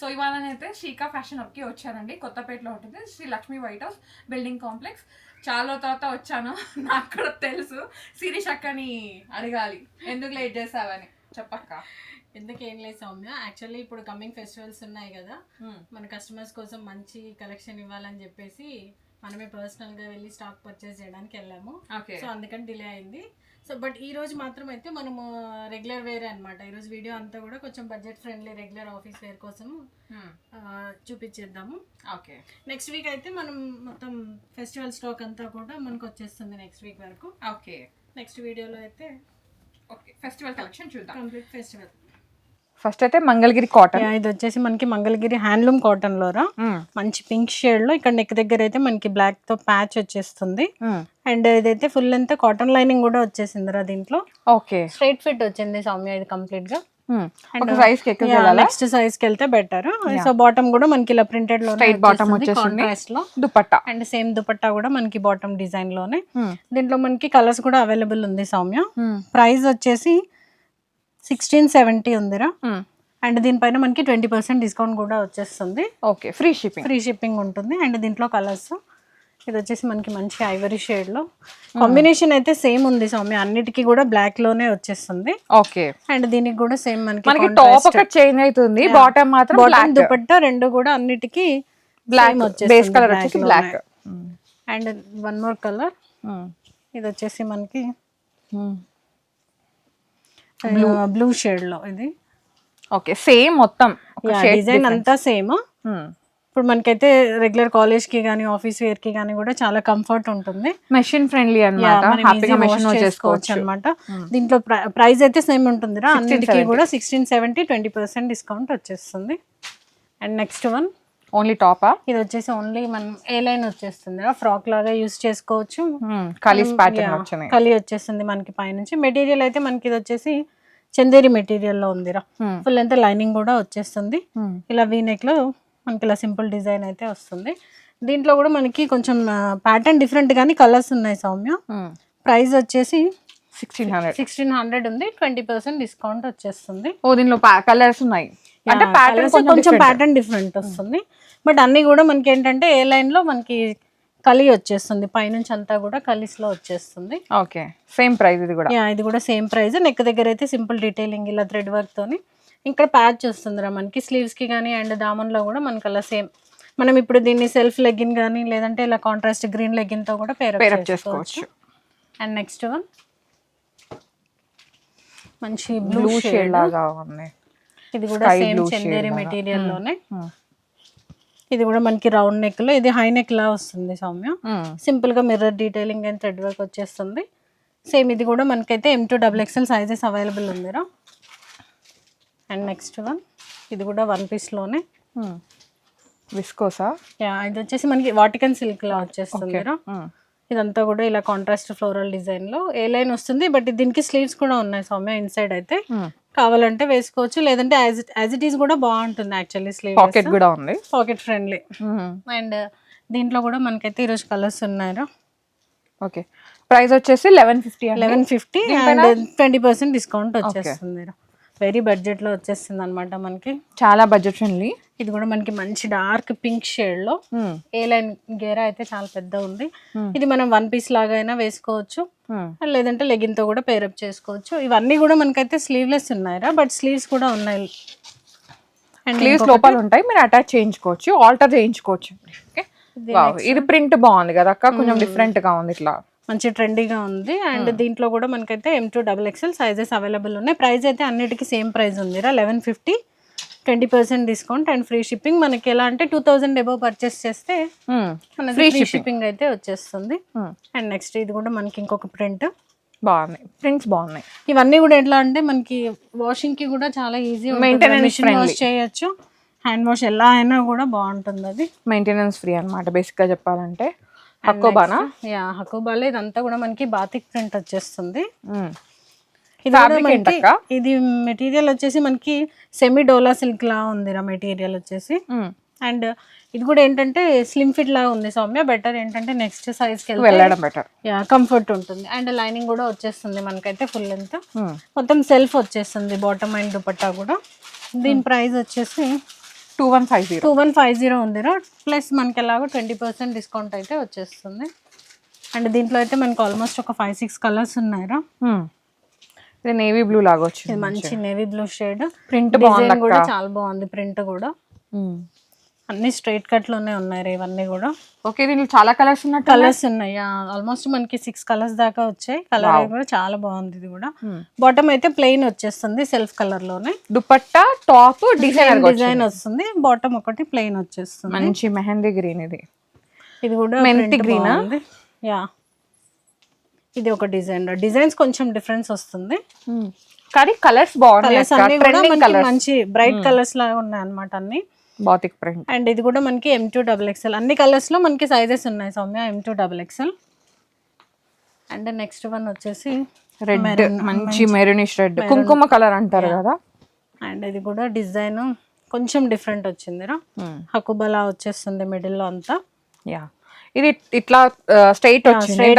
So ఇవాళనైతే శ్రీకా fashion కి వచ్చానండి. కొత్తపేటలో ఉంటుంది, Shri Lakshmi white house building complex. చాలా తర్వాత వచ్చాను, నాకు కూడా తెలుసు. శిరీష్ అక్కని అడగాలి ఎందుకు లేట్ చేసావని. చెప్పక్క. ఎందుకు ఏం లేదు సౌమ్య, యాక్చువల్లీ ఇప్పుడు కమింగ్ ఫెస్టివల్స్ ఉన్నాయి కదా, మన కస్టమర్స్ కోసం మంచి కలెక్షన్ ఇవ్వాలని చెప్పేసి మనమే పర్సనల్ గా వెళ్ళి స్టాక్ పర్చేస్ చేయడానికి వెళ్ళాము. సో అందుకని డిలే అయింది. సో బట్ ఈ రోజు మాత్రం అయితే మనము రెగ్యులర్ వేర్ అనమాట. ఈ రోజు వీడియో అంతా కూడా కొంచెం budget friendly regular office wear కోసం చూపించేద్దాము. ఓకే, నెక్స్ట్ వీక్ అయితే మనం మొత్తం ఫెస్టివల్ స్టాక్ అంతా కూడా మనకు వచ్చేస్తుంది నెక్స్ట్ వీక్ వరకు. ఓకే, నెక్స్ట్ వీడియోలో అయితే ఓకే ఫెస్టివల్ కలెక్షన్ చూద్దాం. Complete festival. ఫస్ట్ అయితే మంగళగిరి కాటన్. ఇది వచ్చేసి మనకి మంగళగిరి హ్యాండ్లూమ్ కాటన్ లోరా మంచి పింక్ షేడ్ లో ఇక్కడ నెక్ దగ్గర అయితే మనకి బ్లాక్ తో ప్యాచ్ వచ్చేస్తుంది. అండ్ ఇదైతే ఫుల్ అంతా కాటన్ లైనింగ్ కూడా వచ్చేసింది రా దీంట్లో. ఓకే, స్ట్రైట్ ఫిట్ వచ్చింది సౌమ్య ఇది కంప్లీట్ గా. నెక్స్ట్ సైజ్ కి వెళ్తే బెటర్. సో బాటమ్ కూడా మనకి ఇలా ప్రింటెడ్ లో స్ట్రైట్ బాటమ్ వచ్చేసింది లో దుపట్టా. అండ్ సేమ్ దుపట్టా కూడా మనకి బాటమ్ డిజైన్ లోనే. దీంట్లో మనకి కలర్స్ కూడా అవైలబుల్ ఉంది సౌమ్య. ప్రైస్ వచ్చేసి 1670 ఉందిరా. అండ్ దీనిపైన మనకి 20% డిస్కౌంట్ కూడా వచ్చేస్తుంది. ఓకే, ఫ్రీ షిప్పింగ్ ఉంటుంది. అండ్ దీంట్లో కలర్స్ ఇది వచ్చేసి మనకి మంచి ఐవరీ షేడ్ లో కాంబినేషన్ అయితే సేమ్ ఉంది సౌమ్య, అన్నిటికీ కూడా బ్లాక్ లోనే వచ్చేస్తుంది. ఓకే, అండ్ దీనికి కూడా సేమ్ మనకి టాప్ ఒకటి చేంజ్ అవుతుంది, బాటమ్ మాత్రం బాటమ్ దుపట్టా రెండు కూడా అన్నిటికీ బ్లాక్ బేస్ కలర్ వచ్చేసి black. And one more colour ఇది వచ్చేసి మనకి బ్లూ షేడ్ లో ఇది. ఓకే, సేమ్ మొత్తం డిజైన్ అంతా సేమ్. ఇప్పుడు మనకైతే రెగ్యులర్ కాలేజ్ కి గానీ ఆఫీస్ వేర్ కి గానీ కూడా చాలా కంఫర్ట్ ఉంటుంది. మెషిన్ ఫ్రెండ్లీ అన్నమాట, హ్యాపీగా మెషిన్ చేసుకోవచ్చు అన్నమాట. దీంట్లో ప్రైస్ అయితే సేమ్ ఉంటుందిరా అన్నిటికీ కూడా 1670 20% డిస్కౌంట్ వచ్చేస్తుంది. అండ్ నెక్స్ట్ వన్ ఓన్లీ టాపా. ఇది వచ్చేసి ఓన్లీ మనం ఏ లైన్ వచ్చేస్తుంది, ఫ్రాక్ లాగా యూస్ చేసుకోవచ్చు. కలి వచ్చేస్తుంది మనకి పైనుంచి. మెటీరియల్ అయితే మనకి ఇది వచ్చేసి చందేరి మెటీరియల్ లో ఉందిరా. ఫుల్ అంతా లైనింగ్ కూడా వచ్చేస్తుంది. ఇలా వీ నెక్ లో మనకి ఇలా సింపుల్ డిజైన్ అయితే వస్తుంది. దీంట్లో కూడా మనకి కొంచెం ప్యాటర్న్ డిఫరెంట్ గానీ కలర్స్ ఉన్నాయి సౌమ్య. ప్రైస్ వచ్చేసి 1600 ఉంది, 20% డిస్కౌంట్ వచ్చేస్తుంది. ఓ దీనిలో కలర్స్ ఉన్నాయి, కొంచెం ప్యాటర్న్ డిఫరెంట్ వస్తుంది. బట్ అన్ని కూడా మనకి ఏంటంటే ఏ లైన్ లో మనకి కలి వచ్చేస్తుంది, పైనుంచి అంతా కూడా కలిస్ లో వచ్చేస్తుంది. ఓకే, సేమ్ ప్రైస్ ఇది కూడా. ఇది కూడా సేమ్ ప్రైస్. నెక్ దగ్గర అయితే సింపుల్ డీటెయిలింగ్ ఇలా థ్రెడ్ వర్క్ తోని ఇక్కడ ప్యాచ్ వస్తుందిరా మనకి స్లీవ్స్ కి కానీ. అండ్ దామన్ లో కూడా మనకి అలా సేమ్. మనం ఇప్పుడు దీన్ని సెల్ఫ్ లెగ్గిన్ కానీ లేదంటే ఇలా కాంట్రాస్ట్ గ్రీన్ లెగ్గిన్ తో కూడా పేరప్ చేసుకోవచ్చు. అండ్ నెక్స్ట్ వన్ మంచి బ్లూ షేడ్ లాగా ఉంది. ఇది కూడా సేమ్ చందేరి మెటీరియల్ లోనే. ఇది కూడా మనకి రౌండ్ నెక్ లో, ఇది హై నెక్ లా వస్తుంది సౌమ్య. సింపుల్ గా mirror detailing and thread work వచ్చేస్తుంది. సేమ్ ఇది కూడా మనకైతే M2XXL సైజెస్ అవైలబుల్ ఉందిరా. అండ్ నెక్స్ట్ వన్ ఇది కూడా వన్ పీస్ లోనే విస్కోసా. ఇది వచ్చేసి మనకి వాటికన్ సిల్క్ లా వచ్చేస్తుంది. ఇదంతా కూడా ఇలా కాంట్రాస్ట్ ఫ్లోరల్ డిజైన్ లో ఏ లైన్ వస్తుంది. బట్ దీనికి స్లీవ్స్ కూడా ఉన్నాయి సౌమ్య ఇన్సైడ్ అయితే. కావాలంటే వేసుకోవచ్చు, లేదంటే యాజ్ ఇట్ ఈస్ కూడా బాగుంటుంది యాక్చువల్లీ. స్లీవ్ పాకెట్ కూడా ఉంది, పాకెట్ ఫ్రెండ్లీ. అండ్ దీంట్లో కూడా మనకైతే ఈరోజు కలర్స్ ఉన్నాయా. ఓకే, ప్రైస్ వచ్చేసి 1150 అండ్ 20% డిస్కౌంట్ వచ్చేస్తుంది. వెరీ బడ్జెట్ లో వచ్చేస్తుంది అనమాట మనకి, చాలా బడ్జెట్ ఫ్రెండ్లీ. ఇది కూడా మనకి మంచి డార్క్ పింక్ షేడ్ లో ఏ లైన్ గేరా అయితే చాలా పెద్ద ఉంది. ఇది మనం వన్ పీస్ లాగా అయినా వేసుకోవచ్చు, లేదంటే లెగిన్ తో కూడా పేరప్ చేసుకోవచ్చు. ఇవన్నీ కూడా మనకైతే స్లీవ్లెస్ ఉన్నాయిరా, బట్ స్లీవ్స్ కూడా ఉన్నాయి. స్లీవ్స్ లోపల ఉంటాయి, మీరు అటాచ్ చేయించుకోవచ్చు, ఆల్టర్ చేయించుకోవచ్చు. ఇది ప్రింట్ బాగుంది కదా అక్క, కొంచెం డిఫరెంట్ గా ఉంది, ఇట్లా మంచి ట్రెండీగా ఉంది. అండ్ దీంట్లో కూడా మనకైతే M2XXL సైజెస్ అవైలబుల్ ఉన్నాయి. ప్రైస్ అయితే అన్నిటికీ సేమ్ ప్రైస్ ఉందిరా, 1150, 20% డిస్కౌంట్ అండ్ ఫ్రీ షిప్పింగ్. మనకి ఎలా అంటే 2000 అబౌవ్ పర్చేస్ చేస్తే ఫ్రీ షిప్పింగ్ అయితే వచ్చేస్తుంది. అండ్ నెక్స్ట్ ఇది కూడా మనకి ఇంకొక ప్రింట్ బాగున్నాయి, ప్రింట్స్ బాగున్నాయి. ఇవన్నీ కూడా ఎట్లా అంటే మనకి వాషింగ్ కి కూడా చాలా ఈజీ, మెషిన్ వాష్ చేయొచ్చు, హ్యాండ్ వాష్ ఎలా అయినా కూడా బాగుంటుంది. అది మెయింటెనెన్స్ ఫ్రీ అనమాట బేసిక్ గా చెప్పాలంటే. హకోబానా, హకోబాలో ఇదంతా కూడా మనకి బాతిక్ ప్రింట్ వచ్చేస్తుంది. ఇది మెటీరియల్ వచ్చేసి మనకి సెమీ డోలా సిల్క్ లా ఉందిరా మెటీరియల్ వచ్చేసి. అండ్ ఇది కూడా ఏంటంటే స్లిమ్ ఫిట్ లాగా ఉంది సౌమ్య. బెటర్ ఏంటంటే నెక్స్ట్ సైజ్ కి వెళ్ళడం బెటర్, కంఫర్ట్ ఉంటుంది. అండ్ లైనింగ్ కూడా వచ్చేస్తుంది మనకైతే ఫుల్ లెంత్, మొత్తం సెల్ఫ్ వచ్చేస్తుంది బాటమ్ అండ్ దుపట్టా కూడా. దీని ప్రైస్ వచ్చేసి 2150 ఉందిరా. ప్లస్ మనకి ఎలాగో 20% డిస్కౌంట్ అయితే వచ్చేస్తుంది. అండ్ దీంట్లో అయితే మనకి ఆల్మోస్ట్ ఒక 5-6 కలర్స్ ఉన్నాయిరా. ఇది నేవీ బ్లూ లాగా వచ్చింది, మంచి navy blue shade. Print design కూడా చాలా బాగుంది, ప్రింట్ కూడా అన్ని స్ట్రైట్ కట్ లోనే ఉన్నాయి ఇవన్నీ కూడా. ఓకే, దీంట్లో చాలా కలర్స్ ఉన్నట్టు. కలర్స్ ఉన్నాయి, ఆల్మోస్ట్ మనకి 6 కలర్స్ దాకా వచ్చాయి. కలర్ కూడా చాలా బాగుంది. ఇది కూడా బాటమ్ అయితే ప్లెయిన్ వచ్చేస్తుంది సెల్ఫ్ కలర్ లోనే. దుపట్టా టాప్ డిజైన్ వస్తుంది, బాటమ్ ఒకటి ప్లెయిన్ వచ్చేస్తుంది. మంచి మెహందీ గ్రీన్ ఇది. ఇది కూడా మెంతి గ్రీన్. యా, ఇది ఒక డిజైన్స్ కొంచెం డిఫరెన్స్ వస్తుంది, కానీ కలర్స్ బాగున్నాయి. మంచి బ్రైట్ కలర్స్ లాగా ఉన్నాయి అన్నమాట అన్ని. Batik print. అండ్ ఇది కూడా మనకి M2XXL అన్ని కలర్స్ లో మనకి సైజెస్ ఉన్నాయి Soumya, M2XXL. And next one వచ్చేసి రెడ్, మంచి మెరూనిష్ రెడ్, కుంకుమ కలర్ అంటారు కదా. అండ్ ఇది కూడా డిజైన్ కొంచెం డిఫరెంట్ వచ్చిందిరా. హకుబలా వచ్చేస్తుంది మిడిల్ లో అంతా. యా, ఇది ఇట్లా స్ట్రైట్ వచ్చింది,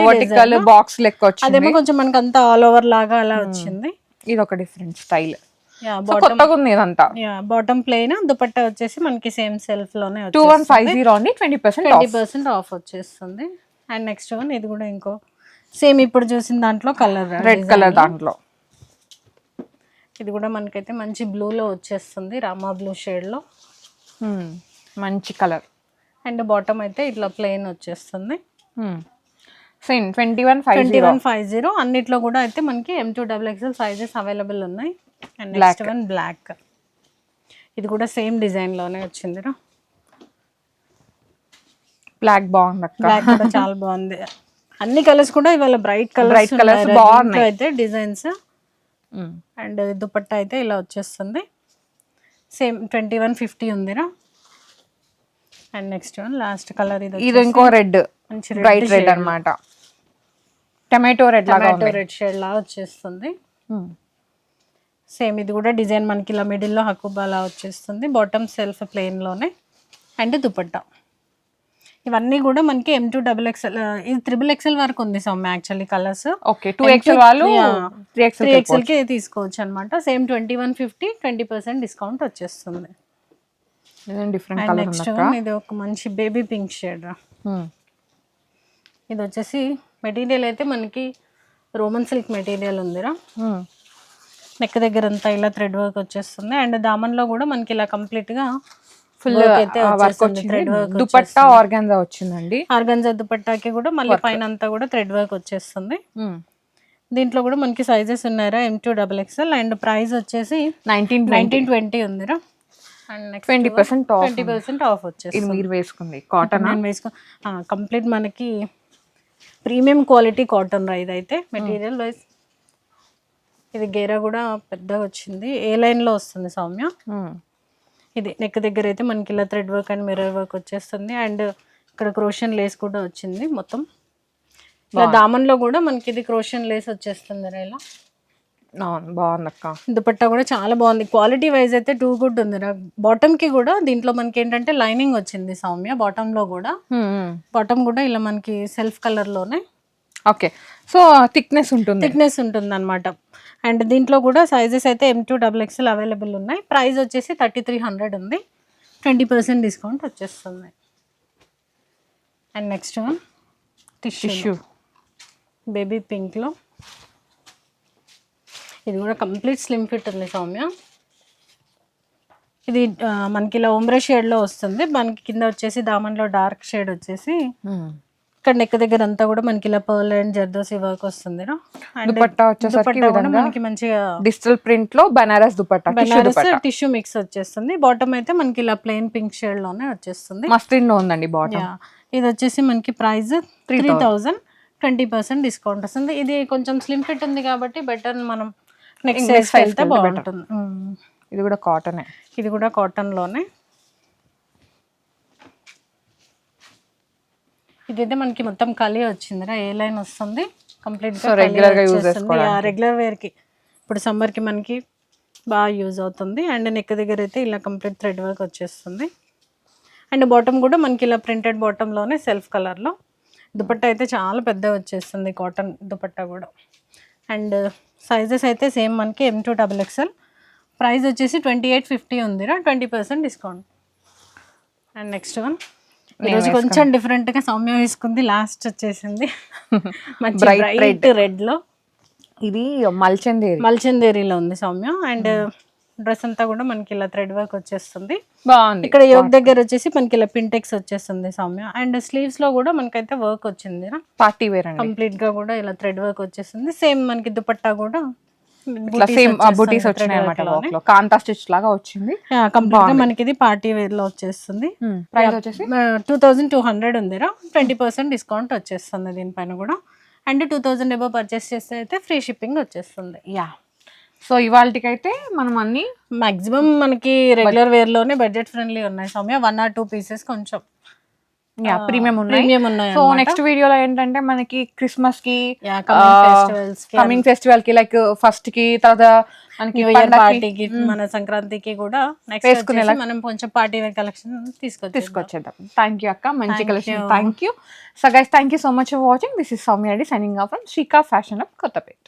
వర్టికల్ బాక్స్ లెక్క వచ్చింది. అదేమో కొంచెం మనకి అంతా ఆల్ ఓవర్ లాగా అలా వచ్చింది. ఇది ఒక డిఫరెంట్ స్టైల్, కొత్తగా ఉంది ఇదంతా. బాటమ్ ప్లెయిన్, దుపట్టా వచ్చేసి మనకి సేమ్ సెల్ఫ్ లోనే 2150 అండి, 20% ఆఫ్ వచ్చేస్తుంది. అండ్ నెక్స్ట్ వన్ ఇది కూడా ఇంకో సేమ్ ఇప్పుడు చూసిన దాంట్లో కలర్ రెడ్ కలర్ దాంట్లో. ఇది కూడా మనకైతే మంచి బ్లూ లో వచ్చేస్తుంది, రామా బ్లూ షేడ్ లో. మంచి కలర్. అండ్ బాటమ్ అయితే ఇట్లా ప్లెయిన్ వచ్చేస్తుంది. సేమ్ 2150. అన్నిట్లో కూడా అయితే మనకి M2XXL సైజెస్ అవైలబుల్ ఉన్నాయి. అండ్ నెక్స్ట్ వన్ బ్లాక్, ఇది కూడా సేమ్ డిజైన్ లోనే వచ్చిందిరా. బ్లాక్ బాగుంది అక్క, బ్లాక్ కూడా చాలా బాగుంది. అన్ని కలర్స్ కూడా ఇవాళ బ్రైట్ కలర్స్ బాగున్నాయి అయితే డిజైన్స్. అండ్ దుపట్టా అయితే ఇలా వచ్చేస్తుంది, సేమ్ 2150 ఉందిరా. And next one last colour, ఇది ఇంకో రెడ్, మంచి బ్రైట్ రెడ్ అన్నమాట. టమాటో రెడ్ షేడ్ లాగా వచ్చేస్తుంది. సేమ్ ఇది కూడా డిజైన్ మనకి ఇలా మిడిల్ లో హకుబా లా వచ్చేస్తుంది, బాటమ్ సెల్ఫ్ ప్లెయిన్ లోనే. అండ్ దుపట్టా ఇవన్నీ కూడా మనకి M2XXL, ఇది XXL వరకు ఉంది Soumya actually colours. Okay, 2XL వాళ్ళు 3XL కి తీసుకోవచ్చు అనమాట. సేమ్ 2150, 20% డిస్కౌంట్ వచ్చేస్తుంది. నెక్స్ట్ ఇది ఒక మంచి బేబీ పింక్ షేడ్. ఇది వచ్చేసి మెటీరియల్ అయితే మనకి రోమన్ సిల్క్ మెటీరియల్ ఉందిరా. నెక్ దగ్గర అంతా ఇలా థ్రెడ్ వర్క్ వచ్చేస్తుంది. అండ్ దామన్లో కూడా మనకి ఇలా కంప్లీట్ గా ఫుల్ అయితే థ్రెడ్ వర్క్. దుపట్టా ఆర్గాన్జా వచ్చిందండి. ఆర్గాన్జా దుపట్టాకి కూడా మళ్ళీ పైన అంతా కూడా థ్రెడ్ వర్క్ వచ్చేస్తుంది. దీంట్లో కూడా మనకి సైజెస్ ఉన్నారా M2XXL. అండ్ ప్రైస్ వచ్చేసి 1920 ఉందిరా. అండ్ నెక్స్ట్ 20% ఆఫ్ వచ్చేస్తుంది. మీరు వేసుకుంది కాటన్, కంప్లీట్ మనకి ప్రీమియం క్వాలిటీ కాటన్ రా ఇదైతే మెటీరియల్ వైజ్. ఇది గేరా కూడా పెద్దగా వచ్చింది, ఏ లైన్ లో వస్తుంది సౌమ్య. ఇది నెక్ దగ్గర అయితే మనకి ఇలా thread work and mirror work వచ్చేస్తుంది. అండ్ ఇక్కడ క్రోషన్ లేస్ కూడా వచ్చింది మొత్తం. ఇలా దామన్లో కూడా మనకి ఇది క్రోషన్ లేస్ వచ్చేస్తుంది ఇలా. బాగుంది అక్క. దుపట్టా కూడా చాలా బాగుంది, క్వాలిటీ వైజ్ అయితే టూ గుడ్ ఉంది. బాటమ్ కి కూడా దీంట్లో మనకి ఏంటంటే లైనింగ్ వచ్చింది సౌమ్య బాటమ్ లో కూడా. బాటమ్ కూడా ఇలా మనకి సెల్ఫ్ కలర్ లోనే. ఓకే, సో థిక్నెస్ ఉంటుంది అనమాట. అండ్ దీంట్లో కూడా సైజెస్ అయితే M2XXL అవైలబుల్ ఉన్నాయి. ప్రైస్ వచ్చేసి 3300 ఉంది, 20% డిస్కౌంట్ వచ్చేస్తుంది. And next one tissue baby పింక్లో. ఇది కూడా కంప్లీట్ స్లిమ్ ఫిట్ ఉంది సౌమ్య. ఇది మనకి ఇలా ఒంబ్రే షేడ్లో వస్తుంది. మనకి కింద వచ్చేసి దామన్లో డార్క్ షేడ్ వచ్చేసి ఇక్కడ నెక్ దగ్గర అంతా కూడా మనకి ఇలా పర్ల్ అండ్ జర్దోసి వర్క్ వస్తుంది. దుపట్టా వచ్చేసరికి మనకి మంచిగా డిజిటల్ ప్రింట్ లో బనారస్ టిష్యూ మిక్స్ వచ్చేస్తుంది. బాటమ్ అయితే మనకి ఇలా ప్లెయిన్ పింక్ షేడ్ లోనే వచ్చేస్తుంది. మస్లిన్ లో ఉందండి బాటమ్. ఇది వచ్చేసి మనకి ప్రైస్ 3000, 20% డిస్కౌంట్ వస్తుంది. ఇది కొంచెం స్లిమ్ ఫిట్ ఉంది కాబట్టి బెటర్, మనం నెక్స్ట్ సైజ్ వెళ్తే బాగుంటుంది. ఇది కూడా కాటనే, ఇది కూడా కాటన్ లోనే. ఇదైతే మనకి మొత్తం కలి వచ్చిందిరా, ఏ లైన్ వస్తుంది కంప్లీట్ గా. రెగ్యులర్ వేర్ కి ఇప్పుడు సమ్మర్ కి మనకి బాగా యూజ్ అవుతుంది. అండ్ నెక్ దగ్గర అయితే ఇలా కంప్లీట్ థ్రెడ్ వర్క్ వచ్చేస్తుంది. అండ్ బాటమ్ కూడా మనకి ఇలా ప్రింటెడ్ బాటమ్ లోనే సెల్ఫ్ కలర్ లో. దుపట్టా అయితే చాలా పెద్ద వచ్చేస్తుంది కాటన్ దుపట్టా కూడా. అండ్ సైజెస్ అయితే సేమ్ మనకి M2XXL ప్రైస్ వచ్చేసి 2850 ఉందిరా, 20% డిస్కౌంట్. అండ్ నెక్స్ట్ వన్ ఈరోజు కొంచెం డిఫరెంట్ గా సౌమ్య వేసుకుంది, లాస్ట్ వచ్చేసింది మంచి బ్రైట్ రెడ్ లో. ఇది మల్చందేరిలో ఉంది సౌమ్య. అండ్ డ్రెస్ అంతా కూడా మనకి ఇలా థ్రెడ్ వర్క్ వచ్చేస్తుంది. బాగుంది. ఇక్కడ యోగ్ దగ్గర వచ్చేసి మనకి ఇలా పింటెక్స్ వచ్చేస్తుంది సౌమ్య. అండ్ స్లీవ్స్ లో కూడా మనకైతే వర్క్ వచ్చింది, పార్టీ వేర్ అండి. కంప్లీట్ గా కూడా ఇలా థ్రెడ్ వర్క్ వచ్చేస్తుంది. సేమ్ మనకి దుపట్టా కూడా సేమ్ బూటీస్ వచ్చినాయి అన్నమాట, కాంతా స్టిచ్ లాగా వచ్చింది. కంప్లీట్ గా మనకి ఇది పార్టీ వేర్ లో వచ్చేస్తుంది. ప్రైస్ వచ్చేసి 2200 ఉందిరా, 20% డిస్కౌంట్ వచ్చేస్తుంది దీనిపైన కూడా. అండ్ 2000 ఎబో పర్చేస్ చేస్తే అయితే ఫ్రీ షిప్పింగ్ వచ్చేస్తుంది. యా, సో ఇవాళకి అయితే మనం అన్ని మాక్సిమం మనకి రెగ్యులర్ వేర్ లోనే బడ్జెట్ ఫ్రెండ్లీ ఉన్నాయి సౌమ్య. 1 or 2 పీసెస్ కొంచెం ప్రీమియం ఉన్నాయి. సో నెక్స్ట్ వీడియోలో ఏంటంటే మనకి క్రిస్మస్ కి, ఫెస్టివల్స్, కమింగ్ ఫెస్టివల్ కి, లైక్ ఫస్ట్ కి, తర్వాత మనకి న్యూ ఇయర్ పార్టీకి, మన సంక్రాంతికి కూడా నెక్స్ట్ మనం కొంచెం పార్టీ వేర్ కలెక్షన్ తీసుకొచ్చేద్దాం. థ్యాంక్ యూ అక్క, మంచి collection. Thank you. So guys, thank you so much for watching. This is Soumya Reddy signing off from Srika fashion of Kothapet.